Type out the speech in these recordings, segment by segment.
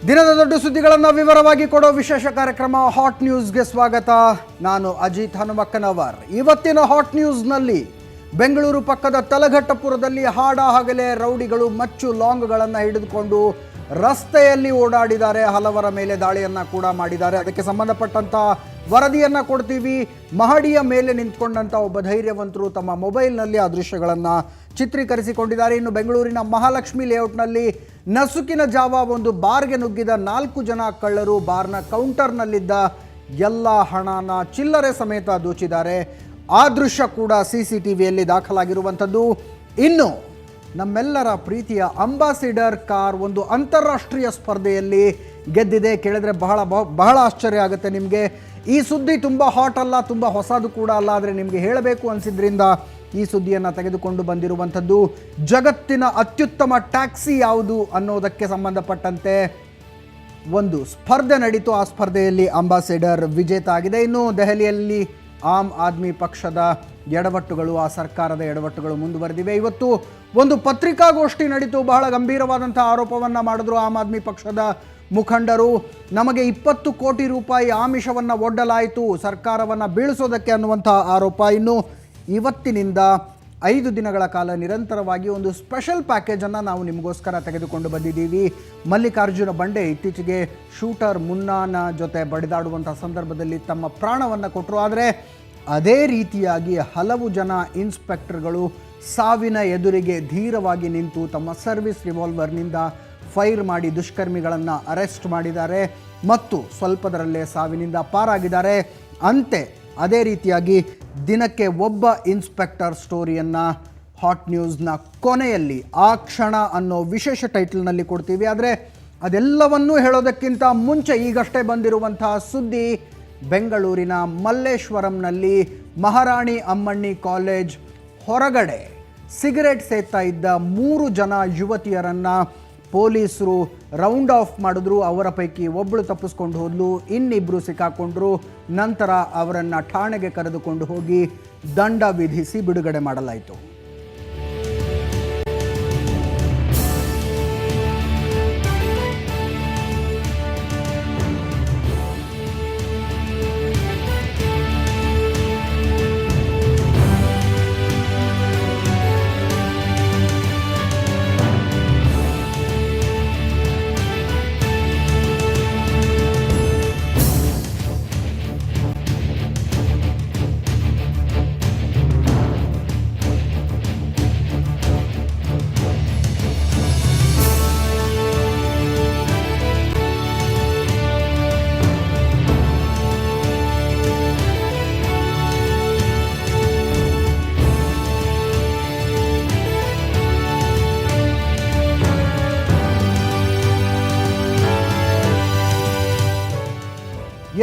ದಿನದ ದೊಡ್ಡ ಸುದ್ದಿಗಳನ್ನು ವಿವರವಾಗಿ ಕೊಡೋ ವಿಶೇಷ ಕಾರ್ಯಕ್ರಮ ಹಾಟ್ ನ್ಯೂಸ್ಗೆ ಸ್ವಾಗತ. ನಾನು ಅಜಿತ್ ಹನುಮಕ್ಕನವರ್. ಇವತ್ತಿನ ಹಾಟ್ ನ್ಯೂಸ್ನಲ್ಲಿ ಬೆಂಗಳೂರು ಪಕ್ಕದ ತಲಘಟ್ಟಪುರದಲ್ಲಿ ಹಾಡಹಗಲೇ ರೌಡಿಗಳು ಮಚ್ಚು ಲಾಂಗ್ಗಳನ್ನು ಹಿಡಿದುಕೊಂಡು ರಸ್ತೆಯಲ್ಲಿ ಓಡಾಡಿದ್ದಾರೆ. ಹಲವರ ಮೇಲೆ ದಾಳಿಯನ್ನು ಕೂಡ ಮಾಡಿದ್ದಾರೆ. ಅದಕ್ಕೆ ಸಂಬಂಧಪಟ್ಟಂಥ ವರದಿಯನ್ನು ಕೊಡ್ತೀವಿ. ಮಹಡಿಯ ಮೇಲೆ ನಿಂತ್ಕೊಂಡಂಥ ಒಬ್ಬ ಧೈರ್ಯವಂತರು ತಮ್ಮ ಮೊಬೈಲ್ನಲ್ಲಿ ಆ ದೃಶ್ಯಗಳನ್ನು ಚಿತ್ರೀಕರಿಸಿಕೊಂಡಿದ್ದಾರೆ. ಇನ್ನು ಬೆಂಗಳೂರಿನ ಮಹಾಲಕ್ಷ್ಮಿ ಲೇಔಟ್ನಲ್ಲಿ ನಸುಕಿನ ಜಾವ ಒಂದು ಬಾರ್ಗೆ ನುಗ್ಗಿದ 4 ಜನ ಕಳ್ಳರು ಬಾರ್ನ ಕೌಂಟರ್ನಲ್ಲಿದ್ದ ಎಲ್ಲ ಹಣನ ಚಿಲ್ಲರೆ ಸಮೇತ ದೋಚಿದ್ದಾರೆ. ಆ ದೃಶ್ಯ ಕೂಡ CCTVಯಲ್ಲಿ ದಾಖಲಾಗಿರುವಂಥದ್ದು. ಇನ್ನು ನಮ್ಮೆಲ್ಲರ ಪ್ರೀತಿಯ ಅಂಬಾಸಿಡರ್ ಕಾರ್ ಒಂದು ಅಂತಾರಾಷ್ಟ್ರೀಯ ಸ್ಪರ್ಧೆಯಲ್ಲಿ ಗೆದ್ದಿದೆ. ಕೇಳಿದ್ರೆ ಬಹಳ ಆಶ್ಚರ್ಯ ಆಗುತ್ತೆ ನಿಮಗೆ. ಈ ಸುದ್ದಿ ತುಂಬ ಹಾಟ್ ಅಲ್ಲ, ತುಂಬ ಹೊಸದು ಕೂಡ ಅಲ್ಲ, ಆದರೆ ನಿಮಗೆ ಹೇಳಬೇಕು ಅನಿಸಿದ್ರಿಂದ ಈ ಸುದ್ದಿಯನ್ನು ತೆಗೆದುಕೊಂಡು ಬಂದಿರುವಂಥದ್ದು. ಜಗತ್ತಿನ ಅತ್ಯುತ್ತಮ ಟ್ಯಾಕ್ಸಿ ಯಾವುದು ಅನ್ನೋದಕ್ಕೆ ಸಂಬಂಧಪಟ್ಟಂತೆ ಒಂದು ಸ್ಪರ್ಧೆ ನಡೀತು. ಆ ಸ್ಪರ್ಧೆಯಲ್ಲಿ ಅಂಬಾಸಿಡರ್ ವಿಜೇತ ಆಗಿದೆ. ಇನ್ನು ದೆಹಲಿಯಲ್ಲಿ ಆಮ್ ಆದ್ಮಿ ಪಕ್ಷದ ಎಡವಟ್ಟುಗಳು, ಆ ಸರ್ಕಾರದ ಎಡವಟ್ಟುಗಳು ಮುಂದುವರೆದಿವೆ. ಇವತ್ತು ಒಂದು ಪತ್ರಿಕಾಗೋಷ್ಠಿ ನಡೀತು. ಬಹಳ ಗಂಭೀರವಾದಂಥ ಆರೋಪವನ್ನು ಮಾಡಿದ್ರು ಆಮ್ ಆದ್ಮಿ ಪಕ್ಷದ ಮುಖಂಡರು. ನಮಗೆ 20 ಕೋಟಿ ರೂಪಾಯಿ ಆಮಿಷವನ್ನು ಒಡ್ಡಲಾಯಿತು ಸರ್ಕಾರವನ್ನು ಬೀಳಿಸೋದಕ್ಕೆ ಅನ್ನುವಂಥ ಆರೋಪ. ಇನ್ನು ಇವತ್ತಿನಿಂದ 5 ದಿನಗಳ ಕಾಲ ನಿರಂತರವಾಗಿ ಒಂದು ಸ್ಪೆಷಲ್ ಪ್ಯಾಕೇಜನ್ನು ನಾವು ನಿಮಗೋಸ್ಕರ ತೆಗೆದುಕೊಂಡು ಬಂದಿದ್ದೀವಿ. ಮಲ್ಲಿಕಾರ್ಜುನ ಬಂಡೆ ಇತ್ತೀಚೆಗೆ ಶೂಟರ್ ಮುನ್ನಾನ ಜೊತೆ ಬಡಿದಾಡುವಂಥ ಸಂದರ್ಭದಲ್ಲಿ ತಮ್ಮ ಪ್ರಾಣವನ್ನು ಕೊಟ್ಟರು. ಆದರೆ ಅದೇ ರೀತಿಯಾಗಿ ಹಲವು ಜನ ಇನ್ಸ್ಪೆಕ್ಟರ್ಗಳು ಸಾವಿನ ಎದುರಿಗೆ ಧೀರವಾಗಿ ನಿಂತು ತಮ್ಮ ಸರ್ವಿಸ್ ರಿವಾಲ್ವರ್ನಿಂದ ಫೈರ್ ಮಾಡಿ ದುಷ್ಕರ್ಮಿಗಳನ್ನು ಅರೆಸ್ಟ್ ಮಾಡಿದ್ದಾರೆ ಮತ್ತು ಸ್ವಲ್ಪದರಲ್ಲೇ ಸಾವಿನಿಂದ ಪಾರಾಗಿದ್ದಾರೆ. ಅದೇ ರೀತಿಯಾಗಿ ದಿನಕ್ಕೆ ಒಬ್ಬ ಇನ್ಸ್ಪೆಕ್ಟರ್ ಸ್ಟೋರಿಯನ್ನು ಹಾಟ್ ನ್ಯೂಸ್ನ ಕೊನೆಯಲ್ಲಿ ಆ ಕ್ಷಣ ಅನ್ನೋ ವಿಶೇಷ ಟೈಟಲ್ನಲ್ಲಿ ಕೊಡ್ತೀವಿ. ಆದರೆ ಅದೆಲ್ಲವನ್ನೂ ಹೇಳೋದಕ್ಕಿಂತ ಮುಂಚೆ ಈಗಷ್ಟೇ ಬಂದಿರುವಂತಹ ಸುದ್ದಿ. ಬೆಂಗಳೂರಿನ ಮಲ್ಲೇಶ್ವರಂನಲ್ಲಿ ಮಹಾರಾಣಿ ಅಮ್ಮಣ್ಣಿ ಕಾಲೇಜ್ ಹೊರಗಡೆ ಸಿಗರೇಟ್ ಸೇದ್ತಾ ಇದ್ದ 3 ಜನ ಯುವತಿಯರನ್ನು ಪೊಲೀಸರು ರೌಂಡ್ ಆಫ್ ಮಾಡಿದ್ರು. ಅವರ ಪೈಕಿ ಒಬ್ಬಳು ತಪ್ಪಿಸ್ಕೊಂಡು ಹೋದ್ಲು, ಇನ್ನಿಬ್ಬರು ಸಿಕ್ಕಾಕೊಂಡ್ರು. ನಂತರ ಅವರನ್ನು ಠಾಣೆಗೆ ಕರೆದುಕೊಂಡು ಹೋಗಿ ದಂಡ ವಿಧಿಸಿ ಬಿಡುಗಡೆ ಮಾಡಲಾಯಿತು.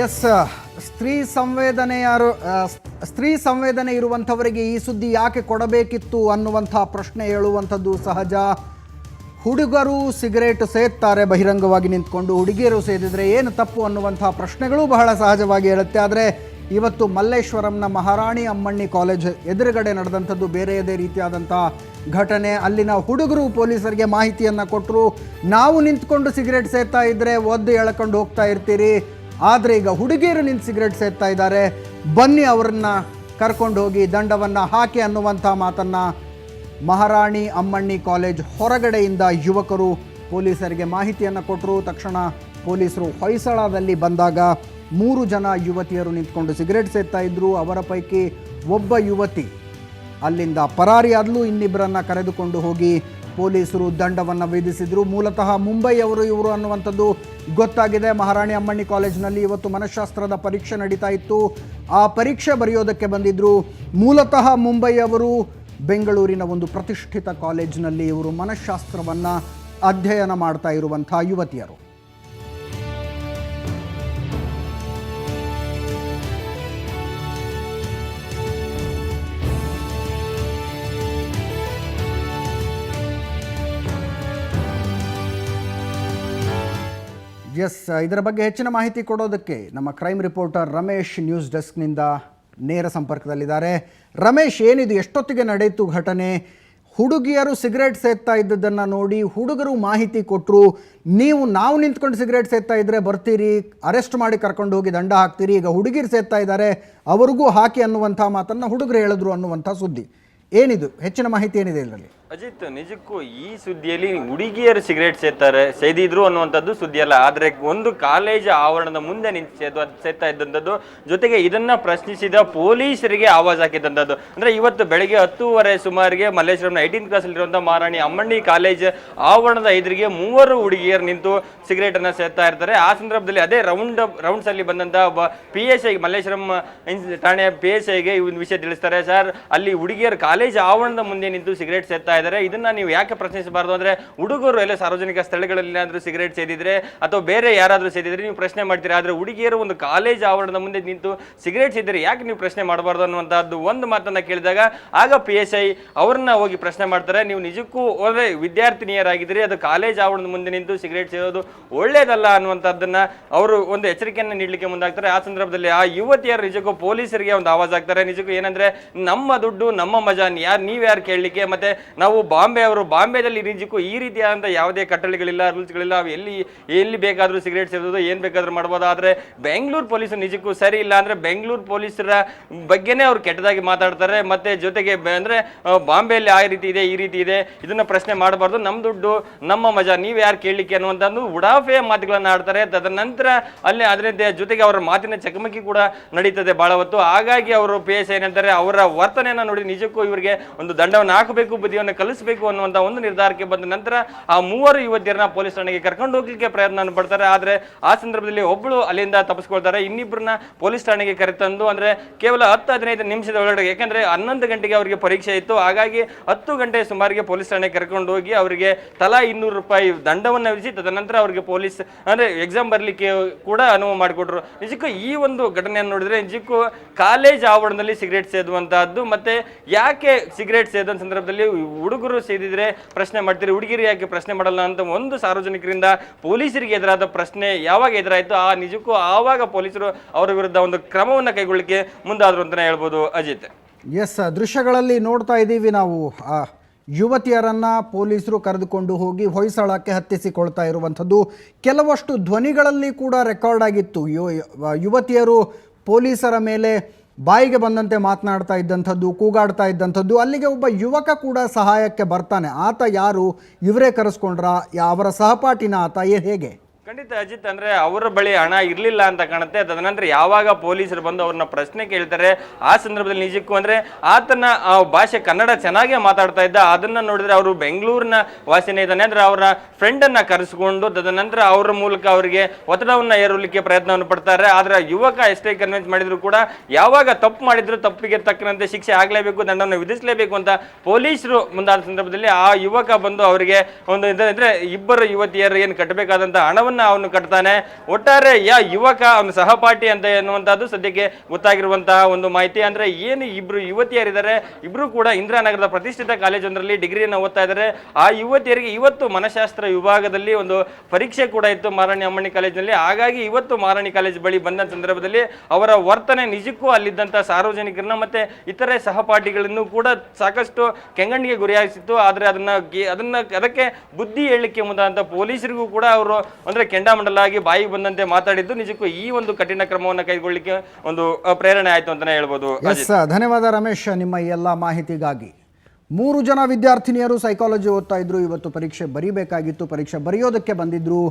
ಎಸ್, ಸ್ತ್ರೀ ಸಂವೇದನೆ ಇರುವಂಥವರಿಗೆ ಈ ಸುದ್ದಿ ಯಾಕೆ ಕೊಡಬೇಕಿತ್ತು ಅನ್ನುವಂಥ ಪ್ರಶ್ನೆ ಹೇಳುವಂಥದ್ದು ಸಹಜ. ಹುಡುಗರು ಸಿಗರೇಟ್ ಸೇದ್ತಾರೆ ಬಹಿರಂಗವಾಗಿ ನಿಂತ್ಕೊಂಡು, ಹುಡುಗಿಯರು ಸೇದಿದ್ರೆ ಏನು ತಪ್ಪು ಅನ್ನುವಂಥ ಪ್ರಶ್ನೆಗಳು ಬಹಳ ಸಹಜವಾಗಿ ಹೇಳುತ್ತೆ. ಆದರೆ ಇವತ್ತು ಮಲ್ಲೇಶ್ವರಂನ ಮಹಾರಾಣಿ ಅಮ್ಮಣ್ಣಿ ಕಾಲೇಜ್ ಎದುರುಗಡೆ ನಡೆದಂಥದ್ದು ಬೇರೆಯದೇ ರೀತಿಯಾದಂಥ ಘಟನೆ. ಅಲ್ಲಿನ ಹುಡುಗರು ಪೊಲೀಸರಿಗೆ ಮಾಹಿತಿಯನ್ನು ಕೊಟ್ಟರು. ನಾವು ನಿಂತ್ಕೊಂಡು ಸಿಗರೇಟ್ ಸೇದ್ತಾ ಇದ್ದರೆ ಒದ್ದು ಎಳ್ಕೊಂಡು ಹೋಗ್ತಾ ಇರ್ತೀರಿ, ಆದರೆ ಈಗ ಹುಡುಗಿಯರು ನಿಂತು ಸಿಗರೇಟ್ ಸೇದ್ತಾ ಇದ್ದಾರೆ, ಬನ್ನಿ ಅವರನ್ನ ಕರ್ಕೊಂಡು ಹೋಗಿ ದಂಡವನ್ನು ಹಾಕಿ ಅನ್ನುವಂಥ ಮಾತನ್ನು ಮಹಾರಾಣಿ ಅಮ್ಮಣ್ಣಿ ಕಾಲೇಜ್ ಹೊರಗಡೆಯಿಂದ ಯುವಕರು ಪೊಲೀಸರಿಗೆ ಮಾಹಿತಿಯನ್ನು ಕೊಟ್ಟರು. ತಕ್ಷಣ ಪೊಲೀಸರು ಹೊಯ್ಸಳದಲ್ಲಿ ಬಂದಾಗ 3 ಜನ ಯುವತಿಯರು ನಿಂತ್ಕೊಂಡು ಸಿಗರೇಟ್ ಸೇದ್ತಾ ಇದ್ದರು. ಅವರ ಪೈಕಿ ಒಬ್ಬ ಯುವತಿ ಅಲ್ಲಿಂದ ಪರಾರಿಯಾದಲು. ಇನ್ನಿಬ್ಬರನ್ನು ಕರೆದುಕೊಂಡು ಹೋಗಿ ಪೊಲೀಸರು ದಂಡವನ್ನು ವಿಧಿಸಿದರು. ಮೂಲತಃ ಮುಂಬೈಯವರು ಇವರು ಅನ್ನುವಂಥದ್ದು ಗೊತ್ತಾಗಿದೆ. ಮಹಾರಾಣಿ ಅಮ್ಮಣ್ಣಿ ಕಾಲೇಜಿನಲ್ಲಿ ಇವತ್ತು ಮನಃಶಾಸ್ತ್ರದ ಪರೀಕ್ಷೆ ನಡೀತಾ ಇತ್ತು. ಆ ಪರೀಕ್ಷೆ ಬರೆಯೋದಕ್ಕೆ ಬಂದಿದ್ದರು. ಮೂಲತಃ ಮುಂಬೈಯವರು, ಬೆಂಗಳೂರಿನ ಒಂದು ಪ್ರತಿಷ್ಠಿತ ಕಾಲೇಜಿನಲ್ಲಿ ಇವರು ಮನಃಶಾಸ್ತ್ರವನ್ನು ಅಧ್ಯಯನ ಮಾಡ್ತಾ ಇರುವಂಥ ಯುವತಿಯರು. ಎಸ್, ಇದರ ಬಗ್ಗೆ ಹೆಚ್ಚಿನ ಮಾಹಿತಿ ಕೊಡೋದಕ್ಕೆ ನಮ್ಮ ಕ್ರೈಮ್ ರಿಪೋರ್ಟರ್ ರಮೇಶ್ ನ್ಯೂಸ್ ಡೆಸ್ಕ್ನಿಂದ ನೇರ ಸಂಪರ್ಕದಲ್ಲಿದ್ದಾರೆ. ರಮೇಶ್, ಏನಿದು, ಎಷ್ಟೊತ್ತಿಗೆ ನಡೆಯಿತು ಘಟನೆ? ಹುಡುಗಿಯರು ಸಿಗರೇಟ್ ಸೇದ್ತಾ ಇದ್ದದ್ದನ್ನು ನೋಡಿ ಹುಡುಗರು ಮಾಹಿತಿ ಕೊಟ್ಟರು. ನಾವು ನಿಂತ್ಕೊಂಡು ಸಿಗರೇಟ್ ಸೇದ್ತಾ ಇದ್ದರೆ ಬರ್ತೀರಿ, ಅರೆಸ್ಟ್ ಮಾಡಿ ಕರ್ಕೊಂಡು ಹೋಗಿ ದಂಡ ಹಾಕ್ತೀರಿ, ಈಗ ಹುಡುಗಿರು ಸೇದ್ತಾ ಇದ್ದಾರೆ ಅವ್ರಿಗೂ ಹಾಕಿ ಅನ್ನುವಂಥ ಮಾತನ್ನು ಹುಡುಗರು ಹೇಳಿದ್ರು ಅನ್ನುವಂಥ ಸುದ್ದಿ. ಏನಿದು ಹೆಚ್ಚಿನ ಮಾಹಿತಿ ಏನಿದೆ ಇದರಲ್ಲಿ? ಅಜಿತ್, ನಿಜಕ್ಕೂ ಈ ಸುದ್ದಿಯಲ್ಲಿ ಹುಡುಗಿಯರು ಸಿಗರೇಟ್ ಸೇದಿದ್ರು ಅನ್ನುವಂಥದ್ದು ಸುದ್ದಿ ಅಲ್ಲ. ಆದರೆ ಒಂದು ಕಾಲೇಜ್ ಆವರಣದ ಮುಂದೆ ನಿಂತು ಸೇದ್ತಾ ಇದ್ದಂಥದ್ದು, ಜೊತೆಗೆ ಇದನ್ನ ಪ್ರಶ್ನಿಸಿದ ಪೊಲೀಸರಿಗೆ ಆವಾಜ್ ಹಾಕಿದಂಥದ್ದು. ಅಂದ್ರೆ ಇವತ್ತು ಬೆಳಗ್ಗೆ 10:30 ಸುಮಾರಿಗೆ ಮಲ್ಲೇಶ್ವರಂನ 18th ಕ್ಲಾಸ್ ಅಲ್ಲಿರುವಂತಹ ಮಹಾರಾಣಿ ಅಮ್ಮಣ್ಣಿ ಕಾಲೇಜ್ ಆವರಣದ ಎದುರಿಗೆ 3 ಹುಡುಗಿಯರು ನಿಂತು ಸಿಗರೇಟ್ ಅನ್ನ ಸೇದ್ತಾ ಇರ್ತಾರೆ. ಆ ಸಂದರ್ಭದಲ್ಲಿ ಅದೇ ರೌಂಡ್ಸ್ ಅಲ್ಲಿ ಬಂದಂತಹ ಒಬ್ಬ PSI, ಮಲ್ಲೇಶ್ವರಂ ಠಾಣೆಯ PSIಗೆ ಈ ಒಂದು ವಿಷಯ ತಿಳಿಸ್ತಾರೆ. ಸರ್, ಅಲ್ಲಿ ಹುಡುಗಿಯರು ಕಾಲೇಜ್ ಆವರಣದ ಮುಂದೆ ನಿಂತು ಸಿಗರೇಟ್ ಸೇದ್ತಾ ಇದ್ದಾರೆ, ಇದನ್ನ ನೀವು ಯಾಕೆ ಪ್ರಶ್ನಿಸಬಾರದು? ಅಂದ್ರೆ ಹುಡುಗರು ಎಲ್ಲ ಸಾರ್ವಜನಿಕ ಸ್ಥಳಗಳಲ್ಲಿ ಏನಾದ್ರೂ ಸಿಗರೇಟ್ ಸೇದಿದ್ರೆ ಅಥವಾ ಬೇರೆ ಯಾರಾದ್ರೂ ಸೇದಿದ್ರೆ ನೀವು ಪ್ರಶ್ನೆ ಮಾಡ್ತೀರಾ, ಆದ್ರೆ ಹುಡುಗಿಯರು ಒಂದು ಕಾಲೇಜ್ ಆವರಣದ ಮುಂದೆ ನಿಂತು ಸಿಗರೇಟ್ ಸೇದಿದ್ರೆ ಯಾಕೆ ನೀವು ಪ್ರಶ್ನೆ ಮಾಡಬಾರ್ದು ಅನ್ನುವಂತಹದ್ದು ಒಂದು ಮಾತನ್ನ ಕೇಳಿದಾಗ ಆಗ PSI ಅವ್ರನ್ನ ಹೋಗಿ ಪ್ರಶ್ನೆ ಮಾಡ್ತಾರೆ. ನೀವು ನಿಜಕ್ಕೂ ಒಳ್ಳೆ ವಿದ್ಯಾರ್ಥಿನಿಯರಾಗಿದ್ರಿ, ಅದು ಕಾಲೇಜ್ ಆವರಣದ ಮುಂದೆ ನಿಂತು ಸಿಗರೇಟ್ ಸೇದೋದು ಒಳ್ಳೇದಲ್ಲ ಅನ್ನುವಂಥದ್ದನ್ನ ಅವರು ಒಂದು ಎಚ್ಚರಿಕೆಯನ್ನು ನೀಡಲಿಕ್ಕೆ ಮುಂದಾಗ್ತಾರೆ. ಆ ಸಂದರ್ಭದಲ್ಲಿ ಆ ಯುವತಿಯರು ನಿಜಕ್ಕೂ ಪೊಲೀಸರಿಗೆ ಒಂದು ಆವಾಜ್ ಆಗ್ತಾರೆ. ನಿಜಕ್ಕೂ ಏನಂದ್ರೆ, ನಮ್ಮ ದುಡ್ಡು ನಮ್ಮ ಮಜಾ, ನೀವ್ಯಾರು ಕೇಳಲಿಕ್ಕೆ? ಮತ್ತೆ ನಾವು ಬಾಂಬೆದಲ್ಲಿ ನಿಜಕ್ಕೂ ಈ ರೀತಿಯಾದಂಥ ಯಾವುದೇ ಕಟ್ಟಳೆಗಳಿಲ್ಲ, ರೂಲ್ಸ್ಗಳಿಲ್ಲ. ಎಲ್ಲಿ ಬೇಕಾದ್ರೂ ಸಿಗರೇಟ್ ಸೇದೋದು, ಏನ್ ಬೇಕಾದ್ರೂ ಮಾಡ್ಬೋದು. ಆದ್ರೆ ಬೆಂಗಳೂರು ಪೊಲೀಸರು ನಿಜಕ್ಕೂ ಸರಿ ಇಲ್ಲ. ಅಂದ್ರೆ ಬೆಂಗಳೂರು ಪೊಲೀಸರ ಬಗ್ಗೆನೇ ಅವ್ರು ಕೆಟ್ಟದಾಗಿ ಮಾತಾಡ್ತಾರೆ. ಮತ್ತೆ ಜೊತೆಗೆ ಅಂದ್ರೆ ಬಾಂಬೆಯಲ್ಲಿ ಆ ರೀತಿ ಇದೆ, ಈ ರೀತಿ ಇದೆ, ಇದನ್ನ ಪ್ರಶ್ನೆ ಮಾಡಬಾರ್ದು, ನಮ್ ದುಡ್ಡು ನಮ್ಮ ಮಜಾ, ನೀವ್ ಯಾರು ಕೇಳಲಿಕ್ಕೆ ಅನ್ನುವಂಥ ಉಡಾಫೆಯ ಮಾತುಗಳನ್ನ ಆಡ್ತಾರೆ. ತದನಂತರ ಅಲ್ಲಿ ಅದರ ಜೊತೆಗೆ ಅವರ ಮಾತಿನ ಚಕಮಕಿ ಕೂಡ ನಡೀತದೆ ಬಹಳ ಹೊತ್ತು. ಹಾಗಾಗಿ ಅವರು PSI ಏನಂತಾರೆ, ಅವರ ವರ್ತನೆಯನ್ನ ನೋಡಿ ನಿಜಕ್ಕೂ ಇವರಿಗೆ ಒಂದು ದಂಡವನ್ನು ಹಾಕಬೇಕು, ಬುದ್ಧಿಯನ್ನು ಕಲಿಸಬೇಕು ಅನ್ನುವಂತ ಒಂದು ನಿರ್ಧಾರಕ್ಕೆ ಬಂದ ನಂತರ ಆ 3 ಯುವತಿಯರನ್ನ ಪೊಲೀಸ್ ಠಾಣೆಗೆ ಕರ್ಕೊಂಡು ಹೋಗ್ಲಿಕ್ಕೆ ಪ್ರಯತ್ನ ಪಡ್ತಾರೆ. ಆದ್ರೆ ಆ ಸಂದರ್ಭದಲ್ಲಿ ಒಬ್ಬಳು ಅಲ್ಲಿಂದ ತಪ್ಪಿಸ್ಕೊಳ್ತಾರೆ, ಇನ್ನಿಬ್ಬರನ್ನ ಪೊಲೀಸ್ ಠಾಣೆಗೆ ಕರೆತಂದು ಅಂದ್ರೆ ಕೇವಲ 10-15 ನಿಮಿಷದ ಒಳಗಡೆ, ಯಾಕಂದ್ರೆ 11 ಗಂಟೆಗೆ ಅವರಿಗೆ ಪರೀಕ್ಷೆ ಇತ್ತು, ಹಾಗಾಗಿ 10 ಗಂಟೆ ಸುಮಾರಿಗೆ ಪೊಲೀಸ್ ಠಾಣೆಗೆ ಕರ್ಕೊಂಡು ಹೋಗಿ ಅವರಿಗೆ ತಲಾ 200 ರೂಪಾಯಿ ದಂಡವನ್ನು ವಿಧಿಸಿ ತದನಂತರ ಅವರಿಗೆ ಪೊಲೀಸ್ ಅಂದ್ರೆ ಎಕ್ಸಾಮ್ ಬರ್ಲಿಕ್ಕೆ ಕೂಡ ಅನುವು ಮಾಡಿಕೊಟ್ರು. ನಿಜಕ್ಕೂ ಈ ಒಂದು ಘಟನೆಯನ್ನು ನೋಡಿದ್ರೆ ನಿಜಕ್ಕೂ ಕಾಲೇಜ್ ಆವರಣದಲ್ಲಿ ಸಿಗರೇಟ್ ಸೇದುವಂತಹದ್ದು, ಮತ್ತೆ ಯಾಕೆ ಸಿಗರೇಟ್ ಸೇದ ಸಂದರ್ಭದಲ್ಲಿ ಹುಡುಗರು ಸೇದಿದ್ರೆ ಪ್ರಶ್ನೆ ಮಾಡ್ತೀರಿ, ಹುಡುಗಿರು ಯಾಕೆ ಪ್ರಶ್ನೆ ಮಾಡಲ್ಲ ಅಂತ ಒಂದು ಸಾರ್ವಜನಿಕರಿಂದ ಪೊಲೀಸರಿಗೆ ಎದುರಾದ ಪ್ರಶ್ನೆ ಯಾವಾಗ ಎದುರಾಯ್ತು, ಆ ನಿಜಕ್ಕೂ ಆವಾಗ ಪೊಲೀಸರು ಅವರ ವಿರುದ್ಧ ಒಂದು ಕ್ರಮವನ್ನು ಕೈಗೊಳ್ಳಲಿಕ್ಕೆ ಮುಂದಾದ್ರು ಅಂತಾನೆ ಹೇಳ್ಬೋದು. ಅಜಿತ್, ಎಸ್, ದೃಶ್ಯಗಳಲ್ಲಿ ನೋಡ್ತಾ ಇದ್ದೀವಿ ನಾವು ಯುವತಿಯರನ್ನ ಪೊಲೀಸರು ಕರೆದುಕೊಂಡು ಹೋಗಿ ಹೊಯ್ಸಳಕ್ಕೆ ಹತ್ತಿಸಿಕೊಳ್ತಾ ಇರುವಂಥದ್ದು. ಕೆಲವಷ್ಟು ಧ್ವನಿಗಳಲ್ಲಿ ಕೂಡ ರೆಕಾರ್ಡ್ ಆಗಿತ್ತು. ಯುವತಿಯರು ಪೊಲೀಸರ ಮೇಲೆ ಬಾಯಿಗೆ ಬಂದಂತೆ ಮಾತನಾಡ್ತಾ ಇದ್ದಂಥದ್ದು, ಕೂಗಾಡ್ತಾ ಇದ್ದಂಥದ್ದು. ಅಲ್ಲಿಗೆ ಒಬ್ಬ ಯುವಕ ಕೂಡ ಸಹಾಯಕ್ಕೆ ಬರ್ತಾನೆ. ಆತ ಯಾರು? ಇವರೇ ಕರೆಸ್ಕೊಂಡ್ರ? ಅವರ ಸಹಪಾಠಿನ ಆತ? ಹೇಗೆ? ಖಂಡಿತ ಅಜಿತ್, ಅಂದ್ರೆ ಅವರ ಬಳಿ ಹಣ ಇರ್ಲಿಲ್ಲ ಅಂತ ಕಾಣುತ್ತೆ. ತದನಂತರ ಯಾವಾಗ ಪೊಲೀಸರು ಬಂದು ಅವ್ರನ್ನ ಪ್ರಶ್ನೆ ಕೇಳ್ತಾರೆ, ಆ ಸಂದರ್ಭದಲ್ಲಿ ನಿಜಕ್ಕೂ ಅಂದ್ರೆ ಆತನ ಆ ಭಾಷೆ ಕನ್ನಡ ಚೆನ್ನಾಗೇ ಮಾತಾಡ್ತಾ ಇದ್ದ. ಅದನ್ನ ನೋಡಿದ್ರೆ ಅವರು ಬೆಂಗಳೂರಿನ ವಾಸಿನೇ ಇದ್ದಾನೆ ಅಂದ್ರೆ ಅವರ ಫ್ರೆಂಡ್ ಅನ್ನ ಕರೆಸ್ಕೊಂಡು ತದನಂತರ ಅವರ ಮೂಲಕ ಅವರಿಗೆ ಒತ್ತಡವನ್ನ ಏರಲಿಕ್ಕೆ ಪ್ರಯತ್ನವನ್ನು ಪಡ್ತಾರೆ. ಆದ್ರೆ ಯುವಕ ಎಷ್ಟೇ ಕನ್ವಿನ್ಸ್ ಮಾಡಿದ್ರು ಕೂಡ ಯಾವಾಗ ತಪ್ಪು ಮಾಡಿದ್ರು ತಪ್ಪಿಗೆ ತಕ್ಕಂತೆ ಶಿಕ್ಷೆ ಆಗ್ಲೇಬೇಕು, ದಂಡವನ್ನು ವಿಧಿಸಲೇಬೇಕು ಅಂತ ಪೊಲೀಸರು ಮುಂದಾದ ಸಂದರ್ಭದಲ್ಲಿ ಆ ಯುವಕ ಬಂದು ಅವರಿಗೆ ಒಂದು ಅಂದ್ರೆ ಇಬ್ಬರು ಯುವತಿಯರು ಏನು ಕಟ್ಟಬೇಕಾದಂತ ಹಣವನ್ನು ಅವನು ಕಟ್ತಾನೆ. ಒಟ್ಟಾರೆ ಯುವಕ ಅವನ ಸಹಪಾಠಿ ಅಂತ ಎನ್ನುವಂತಹದ್ದು ಸದ್ಯಕ್ಕೆ ಗೊತ್ತಾಗಿರುವಂತಹ ಒಂದು ಮಾಹಿತಿ. ಅಂದ್ರೆ ಏನು ಇಬ್ರು ಯುವತಿಯರಿದ್ದಾರೆ, ಇಬ್ರು ಕೂಡ ಇಂದಿರಾನಗರದ ಪ್ರತಿಷ್ಠಿತ ಕಾಲೇಜೊಂದರಲ್ಲಿ ಡಿಗ್ರಿಯನ್ನು ಓದ್ತಾ ಇದ್ದಾರೆ. ಆ ಯುವತಿಯರಿಗೆ ಇವತ್ತು ಮನಃಶಾಸ್ತ್ರ ವಿಭಾಗದಲ್ಲಿ ಒಂದು ಪರೀಕ್ಷೆ ಕೂಡ ಇತ್ತು ಮಹಾರಾಣಿ ಅಮ್ಮಣ್ಣಿ ಕಾಲೇಜಿನಲ್ಲಿ. ಹಾಗಾಗಿ ಇವತ್ತು ಮಹಾರಾಣಿ ಕಾಲೇಜ್ ಬಳಿ ಬಂದ ಸಂದರ್ಭದಲ್ಲಿ ಅವರ ವರ್ತನೆ ನಿಜಕ್ಕೂ ಅಲ್ಲಿದ್ದಂತ ಸಾರ್ವಜನಿಕರನ್ನ ಮತ್ತೆ ಇತರೆ ಸಹಪಾಠಿಗಳನ್ನು ಕೂಡ ಸಾಕಷ್ಟು ಕೆಂಗಣ್ಣಿಗೆ ಗುರಿಯಾಗಿಸಿತ್ತು. ಆದ್ರೆ ಅದಕ್ಕೆ ಬುದ್ಧಿ ಹೇಳಲಿಕ್ಕೆ ಮುಂದಾದಂತ ಪೊಲೀಸರಿಗೂ ಕೂಡ ಅವರು ಅಂದ್ರೆ ಕೆಂಡಾಮಂಡಲಾಗಿ ಬಾಯಿಗೆ ಬಂದಂತೆ ಮಾತಾಡಿದ್ದು ನಿಜಕ್ಕೂ ಈ ಒಂದು ಕಠಿಣ ಕ್ರಮವನ್ನು ಕೈಗೊಳ್ಳಲಿಕ್ಕೆ ಒಂದು ಪ್ರೇರಣೆ ಆಯ್ತು ಅಂತಾನೆ ಹೇಳ್ಬೋದು. ಧನ್ಯವಾದ ರಮೇಶ್, ನಿಮ್ಮ ಈ ಎಲ್ಲ ಮಾಹಿತಿಗಾಗಿ. 3 ಜನ ವಿದ್ಯಾರ್ಥಿನಿಯರು ಸೈಕಾಲಜಿ ಓದ್ತಾ ಇದ್ರು. ಇವತ್ತು ಪರೀಕ್ಷೆ ಬರೀಬೇಕಾಗಿತ್ತು, ಪರೀಕ್ಷೆ ಬರೆಯೋದಕ್ಕೆ ಬಂದಿದ್ರು.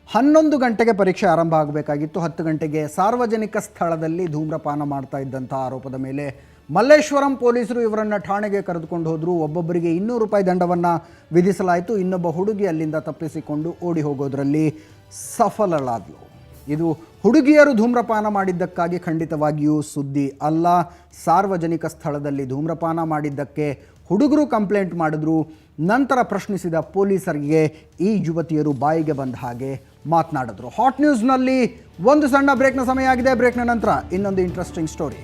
11 ಗಂಟೆಗೆ ಪರೀಕ್ಷೆ ಆರಂಭ ಆಗಬೇಕಾಗಿತ್ತು. 10 ಗಂಟೆಗೆ ಸಾರ್ವಜನಿಕ ಸ್ಥಳದಲ್ಲಿ ಧೂಮ್ರಪಾನ ಮಾಡ್ತಾ ಇದ್ದಂಥ ಆರೋಪದ ಮೇಲೆ ಮಲ್ಲೇಶ್ವರಂ ಪೊಲೀಸರು ಇವರನ್ನು ಠಾಣೆಗೆ ಕರೆದುಕೊಂಡು ಹೋದರು. ಒಬ್ಬೊಬ್ಬರಿಗೆ 200 ರೂಪಾಯಿ ದಂಡವನ್ನು ವಿಧಿಸಲಾಯಿತು. ಇನ್ನೊಬ್ಬ ಹುಡುಗಿ ಅಲ್ಲಿಂದ ತಪ್ಪಿಸಿಕೊಂಡು ಓಡಿ ಹೋಗೋದರಲ್ಲಿ ಸಫಲಳಾದಳು. ಇದು ಹುಡುಗಿಯರು ಧೂಮ್ರಪಾನ ಮಾಡಿದ್ದಕ್ಕಾಗಿ ಖಂಡಿತವಾಗಿಯೂ ಸುದ್ದಿ ಅಲ್ಲ. ಸಾರ್ವಜನಿಕ ಸ್ಥಳದಲ್ಲಿ ಧೂಮ್ರಪಾನ ಮಾಡಿದ್ದಕ್ಕೆ ಹುಡುಗರು ಕಂಪ್ಲೇಂಟ್ ಮಾಡಿದ್ರು. ನಂತರ ಪ್ರಶ್ನಿಸಿದ ಪೊಲೀಸರಿಗೆ ಈ ಯುವತಿಯರು ಬಾಯಿಗೆ ಬಂದ ಹಾಗೆ ಮಾತನಾಡಿದ್ರು. ಹಾಟ್ ನ್ಯೂಸ್ನಲ್ಲಿ ಒಂದು ಸಣ್ಣ ಬ್ರೇಕ್ನ ಸಮಯ ಆಗಿದೆ. ಬ್ರೇಕ್ನ ನಂತರ ಇನ್ನೊಂದು ಇಂಟ್ರೆಸ್ಟಿಂಗ್ ಸ್ಟೋರಿ.